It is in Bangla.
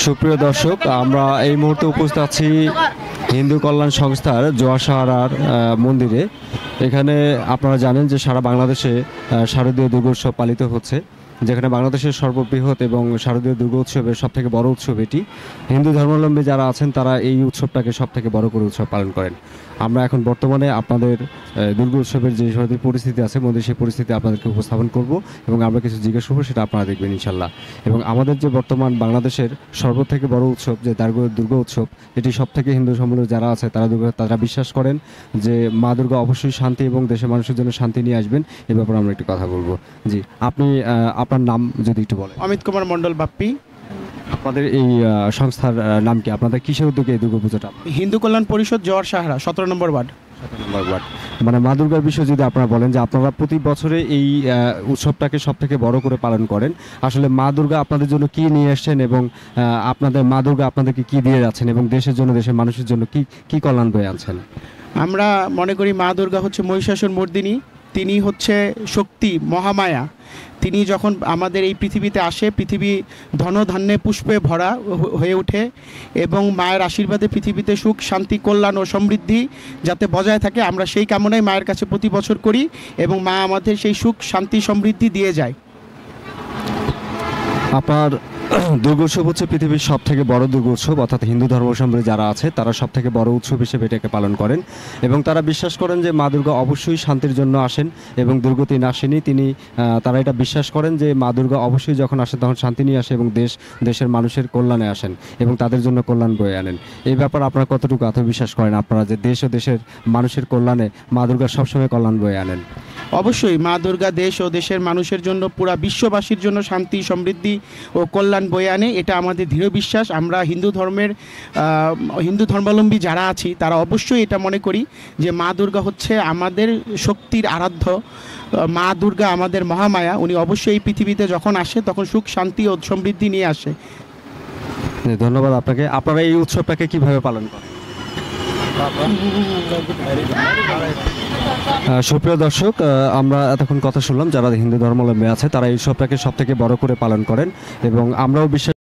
সুপ্রিয় দর্শক, আমরা এই মুহূর্তে উপস্থিত আছি হিন্দু কল্যাণ সংস্থার জোয়ারসাহারার মন্দিরে। এখানে আপনারা জানেন যে সারা বাংলাদেশে শারদীয় দুর্গোৎসব পালিত হচ্ছে, যেখানে বাংলাদেশের সর্ববৃহৎ এবং শারদীয় দুর্গোৎসবের সবথেকে বড় উৎসব এটি। হিন্দু ধর্মাবলম্বী যারা আছেন তারা এই উৎসবটাকে সবথেকে বড় করে উৎসব পালন করেন। আমরা এখন বর্তমানে আপনাদের দুর্গোৎসবের যে শারদীয় পরিস্থিতি আছে মন্দির, সেই পরিস্থিতি আপনাদেরকে উপস্থাপন করব এবং আমরা কিছু জিজ্ঞেস করবো, সেটা আপনারা দেখবেন ইনশাল্লাহ। এবং আমাদের যে বর্তমান বাংলাদেশের সর্বথেকে বড় উৎসব যে দুর্গা উৎসব, এটি সবথেকে হিন্দু সম্বন্ধে যারা আছে তারা বিশ্বাস করেন যে মা দুর্গা অবশ্যই শান্তি এবং দেশের মানুষের জন্য শান্তি নিয়ে আসবেন। এ ব্যাপারে আমরা একটু কথা বলবো। জি, আপনি আপনার নাম যদি একটু বলেন। অমিত কুমার মণ্ডল বাপ্পি। আপনাদের এই সংস্থার নাম কি? আপনাদের কিসের উদ্যোগে এই দুর্গা পুজোটা? হিন্দু কল্যাণ পরিষদ জোয়ারসাহারা 17 নম্বর ওয়ার্ড। মানে মা দুর্গার বিষয়ে যদি আপনারা বলেন যে আপনারা প্রতি বছরে এই উৎসবটাকে সব থেকে বড় করে পালন করেন, আসলে মা দুর্গা আপনাদের জন্য কি নিয়ে এসছেন এবং আপনাদের মা দুর্গা আপনাদেরকে কি দিয়ে যাচ্ছেন এবং দেশের জন্য, দেশের মানুষের জন্য কি কল্যাণ বয়ে আনছেন? আমরা মনে করি মা দুর্গা হচ্ছে মহিষাসুর মর্দিনী। তিনি হচ্ছে শক্তি, মহামায়া। তিনি যখন আমাদের এই পৃথিবীতে আসে, পৃথিবী ধনধান্যে পুষ্পে ভরা হয়ে ওঠে এবং মায়ের আশীর্বাদে পৃথিবীতে সুখ, শান্তি, কল্যাণ ও সমৃদ্ধি যাতে বজায় থাকে, আমরা সেই কামনাই মায়ের কাছে প্রতি বছর করি এবং মা আমাদের সেই সুখ, শান্তি, সমৃদ্ধি দিয়ে যায়। আপনার দুর্গোৎসব হচ্ছে পৃথিবীর সব থেকে বড় দুর্গোৎসব, অর্থাৎ হিন্দু ধর্মাবলম্বী যারা আছে তারা সব থেকে বড় উৎসব হিসেবে এটাকে পালন করেন এবং তারা বিশ্বাস করেন যে মা দুর্গা অবশ্যই শান্তির জন্য আসেন এবং দুর্গতি আসেনি। তারা এটা বিশ্বাস করেন যে মা দুর্গা অবশ্যই যখন আসেন তখন শান্তি নিয়ে আসে এবং দেশের মানুষের কল্যাণে আসেন এবং তাদের জন্য কল্যাণ বয়ে আনেন। এই ব্যাপারে আপনারা কতটুকু আত্মবিশ্বাস করেন আপনারা যে দেশ ও দেশের মানুষের কল্যাণে মা দুর্গা সবসময় কল্যাণ বয়ে আনেন? অবশ্যই মা দুর্গা দেশ ও দেশের মানুষের জন্য, পুরা বিশ্ববাসীর জন্য শান্তি, সমৃদ্ধি ও কল্যাণ বয়ে আনে, এটা আমাদের দৃঢ় বিশ্বাস। আমরা হিন্দু ধর্মাবলম্বী যারা আছি তারা অবশ্যই এটা মনে করি যে মা দুর্গা হচ্ছে আমাদের শক্তির আরাধ্য। মা দুর্গা আমাদের মহামায়া। উনি অবশ্যই এই পৃথিবীতে যখন আসে তখন সুখ, শান্তি ও সমৃদ্ধি নিয়ে আসে। ধন্যবাদ আপনাকে। আপনারা এই উৎসবটাকে কিভাবে পালন করেন? সুপ্রিয় দর্শক, আমরা এতক্ষণ কথা শুনলাম যারা হিন্দু ধর্মাবলম্বী আছে তারা এই উৎসবটাকে সব থেকে বড় করে পালন করেন এবং আমরাও বিশ্বাস